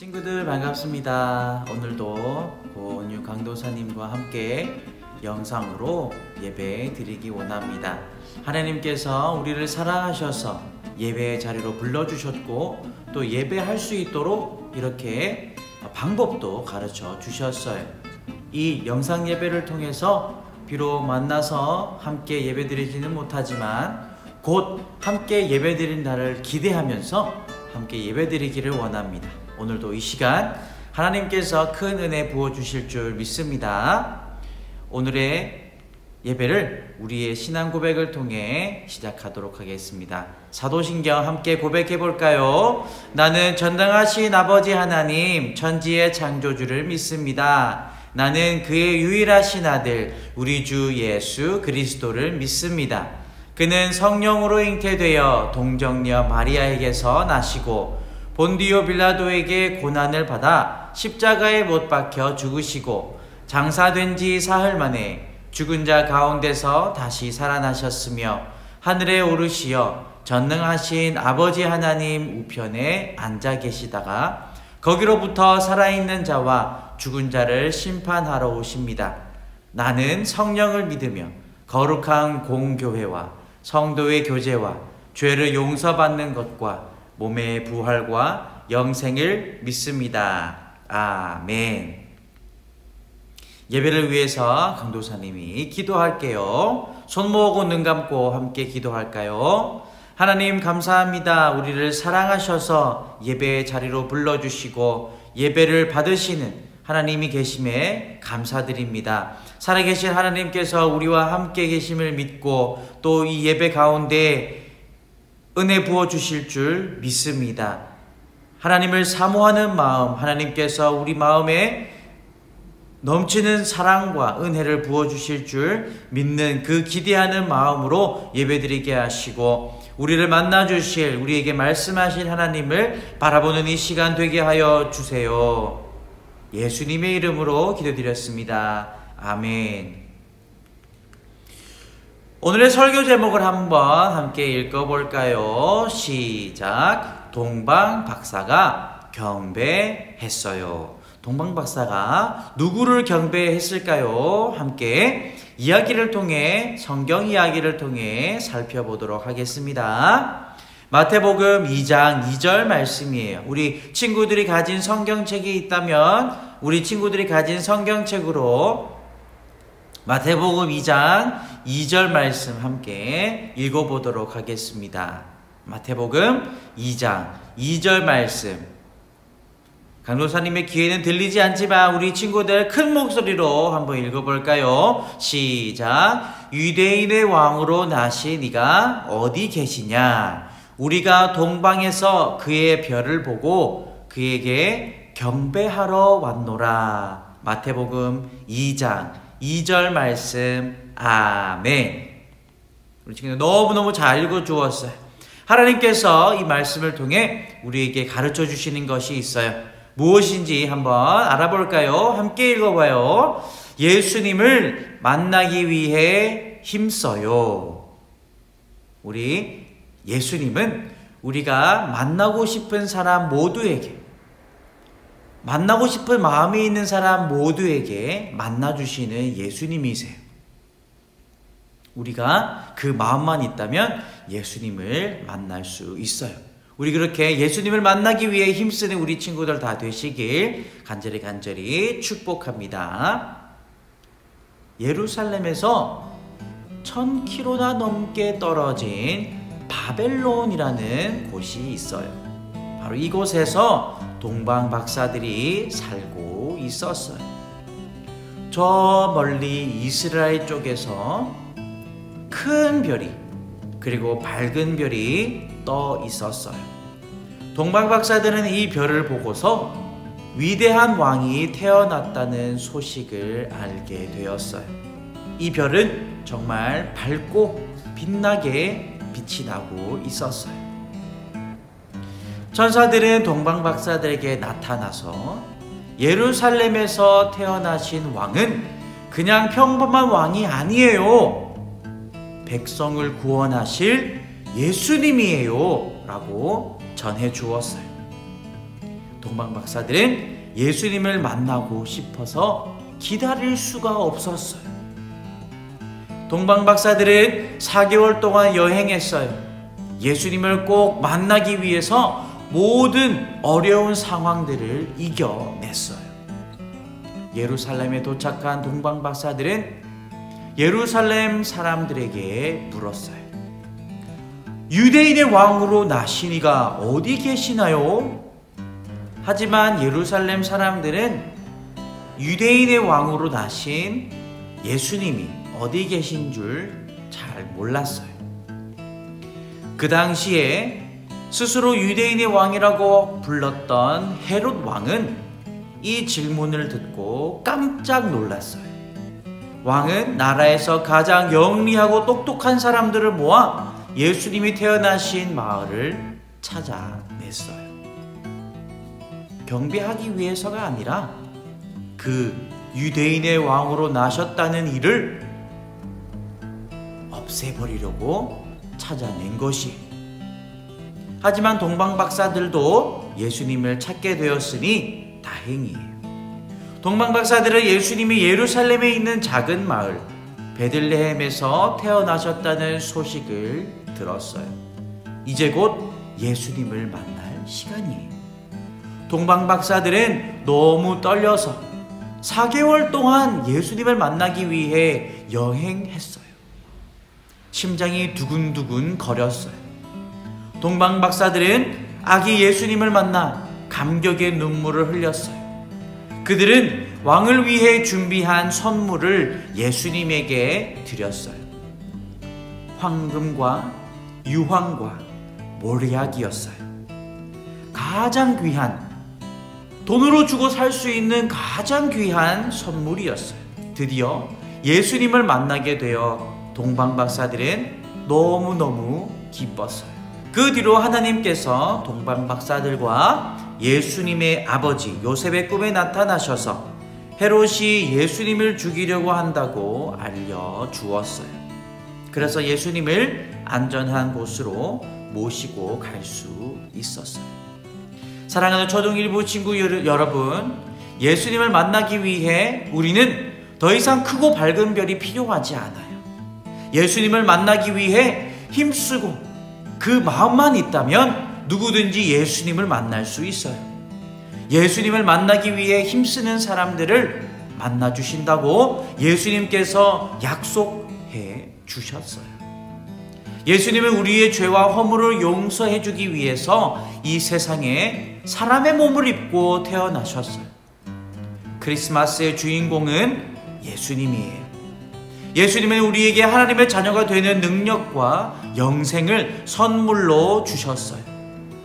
친구들 반갑습니다. 오늘도 고은유 강도사님과 함께 영상으로 예배 드리기 원합니다. 하나님께서 우리를 사랑하셔서 예배의 자리로 불러주셨고 또 예배할 수 있도록 이렇게 방법도 가르쳐 주셨어요. 이 영상 예배를 통해서 비록 만나서 함께 예배 드리지는 못하지만 곧 함께 예배 드린 날을 기대하면서 함께 예배 드리기를 원합니다. 오늘도 이 시간 하나님께서 큰 은혜 부어주실 줄 믿습니다. 오늘의 예배를 우리의 신앙 고백을 통해 시작하도록 하겠습니다. 사도신경 함께 고백해 볼까요? 나는 전능하신 아버지 하나님 천지의 창조주를 믿습니다. 나는 그의 유일하신 아들 우리 주 예수 그리스도를 믿습니다. 그는 성령으로 잉태되어 동정녀 마리아에게서 나시고 본디오 빌라도에게 고난을 받아 십자가에 못 박혀 죽으시고 장사된 지 사흘 만에 죽은 자 가운데서 다시 살아나셨으며 하늘에 오르시어 전능하신 아버지 하나님 우편에 앉아 계시다가 거기로부터 살아있는 자와 죽은 자를 심판하러 오십니다. 나는 성령을 믿으며 거룩한 공교회와 성도의 교제와 죄를 용서받는 것과 몸의 부활과 영생을 믿습니다. 아멘. 예배를 위해서 강도사님이 기도할게요. 손 모으고 눈 감고 함께 기도할까요? 하나님 감사합니다. 우리를 사랑하셔서 예배의 자리로 불러주시고 예배를 받으시는 하나님이 계심에 감사드립니다. 살아계신 하나님께서 우리와 함께 계심을 믿고 또 이 예배 가운데 은혜 부어주실 줄 믿습니다. 하나님을 사모하는 마음, 하나님께서 우리 마음에 넘치는 사랑과 은혜를 부어주실 줄 믿는 그 기대하는 마음으로 예배드리게 하시고 우리를 만나주실 우리에게 말씀하신 하나님을 바라보는 이 시간 되게 하여 주세요. 예수님의 이름으로 기도드렸습니다. 아멘. 오늘의 설교 제목을 한번 함께 읽어볼까요? 시작. 동방박사가 경배했어요. 동방박사가 누구를 경배했을까요? 함께 이야기를 통해 성경 이야기를 통해 살펴보도록 하겠습니다. 마태복음 2장 2절 말씀이에요. 우리 친구들이 가진 성경책이 있다면 우리 친구들이 가진 성경책으로 마태복음 2장 2절 말씀 함께 읽어보도록 하겠습니다. 마태복음 2장 2절 말씀. 강도사님의 귀에는 들리지 않지만 우리 친구들 큰 목소리로 한번 읽어볼까요? 시작. 유대인의 왕으로 나신 이가 어디 계시냐? 우리가 동방에서 그의 별을 보고 그에게 경배하러 왔노라. 마태복음 2장 2절 말씀. 아멘. 우리 친구들 너무너무 잘 읽어주었어요. 하나님께서 이 말씀을 통해 우리에게 가르쳐 주시는 것이 있어요. 무엇인지 한번 알아볼까요? 함께 읽어봐요. 예수님을 만나기 위해 힘써요. 우리 예수님은 우리가 만나고 싶은 사람 모두에게, 만나고 싶은 마음이 있는 사람 모두에게 만나주시는 예수님이세요. 우리가 그 마음만 있다면 예수님을 만날 수 있어요. 우리 그렇게 예수님을 만나기 위해 힘쓰는 우리 친구들 다 되시길 간절히 축복합니다. 예루살렘에서 1000km나 넘게 떨어진 바벨론이라는 곳이 있어요. 바로 이곳에서 동방박사들이 살고 있었어요. 저 멀리 이스라엘 쪽에서 큰 별이 그리고 밝은 별이 떠 있었어요. 동방박사들은 이 별을 보고서 위대한 왕이 태어났다는 소식을 알게 되었어요. 이 별은 정말 밝고 빛나게 빛이 나고 있었어요. 천사들은 동방박사들에게 나타나서 예루살렘에서 태어나신 왕은 그냥 평범한 왕이 아니에요. 백성을 구원하실 예수님이에요 라고 전해 주었어요. 동방박사들은 예수님을 만나고 싶어서 기다릴 수가 없었어요. 동방박사들은 4개월 동안 여행했어요. 예수님을 꼭 만나기 위해서 모든 어려운 상황들을 이겨냈어요. 예루살렘에 도착한 동방박사들은 예루살렘 사람들에게 물었어요. 유대인의 왕으로 나신 이가 어디 계시나요? 하지만 예루살렘 사람들은 유대인의 왕으로 나신 예수님이 어디 계신 줄 잘 몰랐어요. 그 당시에 스스로 유대인의 왕이라고 불렀던 헤롯 왕은 이 질문을 듣고 깜짝 놀랐어요. 왕은 나라에서 가장 영리하고 똑똑한 사람들을 모아 예수님이 태어나신 마을을 찾아냈어요. 경배하기 위해서가 아니라 그 유대인의 왕으로 나셨다는 일을 없애버리려고 찾아낸 것이. 하지만 동방박사들도 예수님을 찾게 되었으니 다행이에요. 동방박사들은 예수님이 예루살렘에 있는 작은 마을 베들레헴에서 태어나셨다는 소식을 들었어요. 이제 곧 예수님을 만날 시간이에요. 동방박사들은 너무 떨려서 4개월 동안 예수님을 만나기 위해 여행했어요. 심장이 두근두근 거렸어요. 동방박사들은 아기 예수님을 만나 감격의 눈물을 흘렸어요. 그들은 왕을 위해 준비한 선물을 예수님에게 드렸어요. 황금과 유황과 몰약이었어요. 가장 귀한, 돈으로 주고 살 수 있는 가장 귀한 선물이었어요. 드디어 예수님을 만나게 되어 동방박사들은 너무너무 기뻤어요. 그 뒤로 하나님께서 동방박사들과 예수님의 아버지 요셉의 꿈에 나타나셔서 헤롯이 예수님을 죽이려고 한다고 알려주었어요. 그래서 예수님을 안전한 곳으로 모시고 갈 수 있었어요. 사랑하는 초등일부 친구 여러분, 예수님을 만나기 위해 우리는 더 이상 크고 밝은 별이 필요하지 않아요. 예수님을 만나기 위해 힘쓰고 그 마음만 있다면 누구든지 예수님을 만날 수 있어요. 예수님을 만나기 위해 힘쓰는 사람들을 만나주신다고 예수님께서 약속해 주셨어요. 예수님은 우리의 죄와 허물을 용서해 주기 위해서 이 세상에 사람의 몸을 입고 태어나셨어요. 크리스마스의 주인공은 예수님이에요. 예수님은 우리에게 하나님의 자녀가 되는 능력과 영생을 선물로 주셨어요.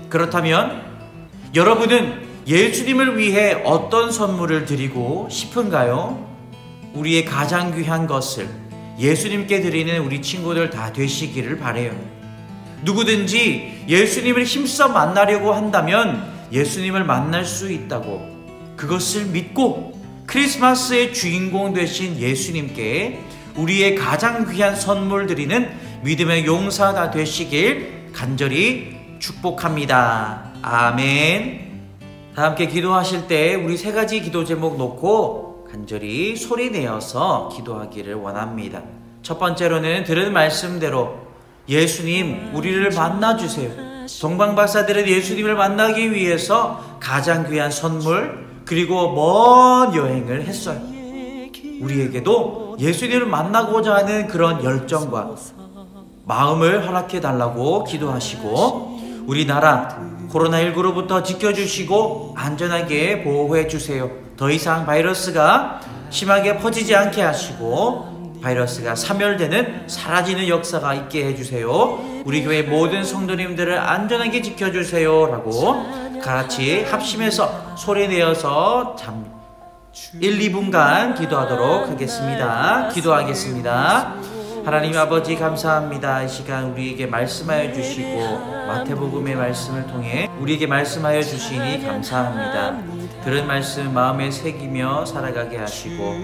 그렇다면 여러분은 예수님을 위해 어떤 선물을 드리고 싶은가요? 우리의 가장 귀한 것을 예수님께 드리는 우리 친구들 다 되시기를 바라요. 누구든지 예수님을 힘써 만나려고 한다면 예수님을 만날 수 있다고, 그것을 믿고 크리스마스의 주인공 되신 예수님께 우리의 가장 귀한 선물 드리는 믿음의 용사 다 되시길 간절히 축복합니다. 아멘. 다 함께 기도하실 때 우리 3가지 기도 제목 놓고 간절히 소리 내어서 기도하기를 원합니다. 첫 번째로는 들은 말씀대로 예수님 우리를 만나주세요. 동방박사들은 예수님을 만나기 위해서 가장 귀한 선물 그리고 먼 여행을 했어요. 우리에게도 예수님을 만나고자 하는 그런 열정과 마음을 허락해 달라고 기도하시고 우리나라 코로나19로부터 지켜주시고 안전하게 보호해 주세요. 더 이상 바이러스가 심하게 퍼지지 않게 하시고 바이러스가 사멸되는 사라지는 역사가 있게 해주세요. 우리 교회 모든 성도님들을 안전하게 지켜주세요 라고 같이 합심해서 소리내어서 1, 2분간 기도하도록 하겠습니다. 기도하겠습니다. 하나님 아버지 감사합니다. 이 시간 우리에게 말씀하여 주시고 마태복음의 말씀을 통해 우리에게 말씀하여 주시니 감사합니다. 들은 말씀 마음에 새기며 살아가게 하시고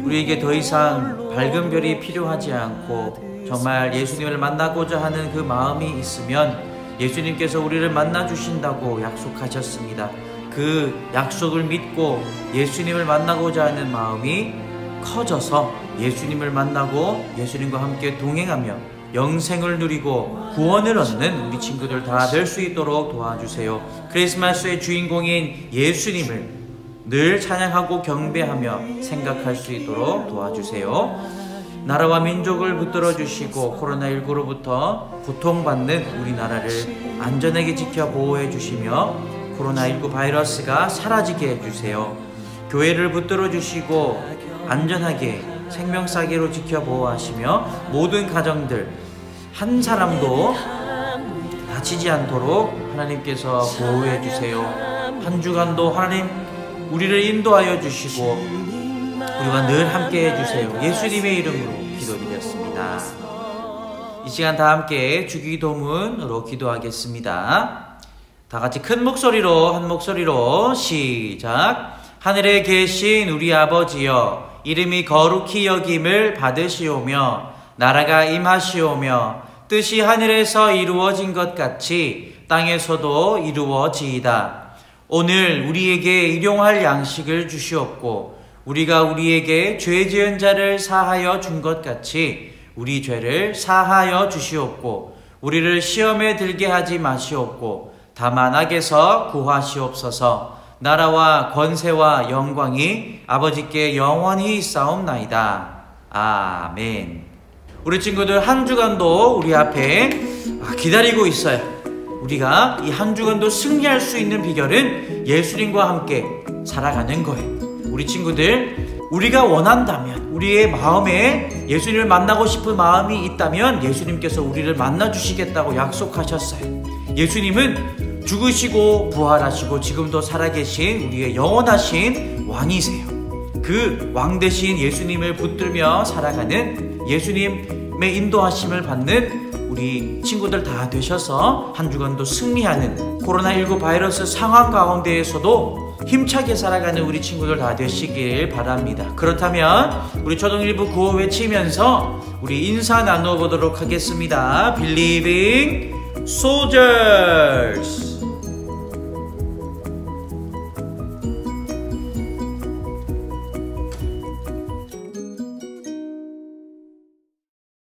우리에게 더 이상 밝은 별이 필요하지 않고 정말 예수님을 만나고자 하는 그 마음이 있으면 예수님께서 우리를 만나 주신다고 약속하셨습니다. 그 약속을 믿고 예수님을 만나고자 하는 마음이 커져서 예수님을 만나고 예수님과 함께 동행하며 영생을 누리고 구원을 얻는 우리 친구들 다 될 수 있도록 도와주세요. 크리스마스의 주인공인 예수님을 늘 찬양하고 경배하며 생각할 수 있도록 도와주세요. 나라와 민족을 붙들어 주시고 코로나19로부터 고통받는 우리나라를 안전하게 지켜 보호해 주시며 코로나19 바이러스가 사라지게 해주세요. 교회를 붙들어 주시고 안전하게 생명사계로 지켜 보호하시며 모든 가정들 한 사람도 다치지 않도록 하나님께서 보호해 주세요. 한 주간도 하나님 우리를 인도하여 주시고 우리와 늘 함께 해주세요. 예수님의 이름으로 기도드렸습니다. 이 시간 다 함께 주기도문으로 기도하겠습니다. 다 같이 큰 목소리로 한 목소리로 시작. 하늘에 계신 우리 아버지여, 이름이 거룩히 여김을 받으시오며 나라가 임하시오며 뜻이 하늘에서 이루어진 것 같이 땅에서도 이루어지이다. 오늘 우리에게 일용할 양식을 주시옵고 우리가 우리에게 죄 지은 자를 사하여 준 것 같이 우리 죄를 사하여 주시옵고 우리를 시험에 들게 하지 마시옵고 다만 악에서 구하시옵소서. 나라와 권세와 영광이 아버지께 영원히 있사옵나이다. 아멘. 우리 친구들 한 주간도 우리 앞에 기다리고 있어요. 우리가 이 한 주간도 승리할 수 있는 비결은 예수님과 함께 살아가는 거예요. 우리 친구들, 우리가 원한다면, 우리의 마음에 예수님을 만나고 싶은 마음이 있다면 예수님께서 우리를 만나주시겠다고 약속하셨어요. 예수님은 죽으시고 부활하시고 지금도 살아계신 우리의 영원하신 왕이세요. 그 왕 대신 예수님을 붙들며 살아가는 예수님의 인도하심을 받는 우리 친구들 다 되셔서 한 주간도 승리하는 코로나19 바이러스 상황 가운데에서도 힘차게 살아가는 우리 친구들 다 되시길 바랍니다. 그렇다면 우리 초등1부 구호 외치면서 우리 인사 나누어 보도록 하겠습니다. Believing Soldiers.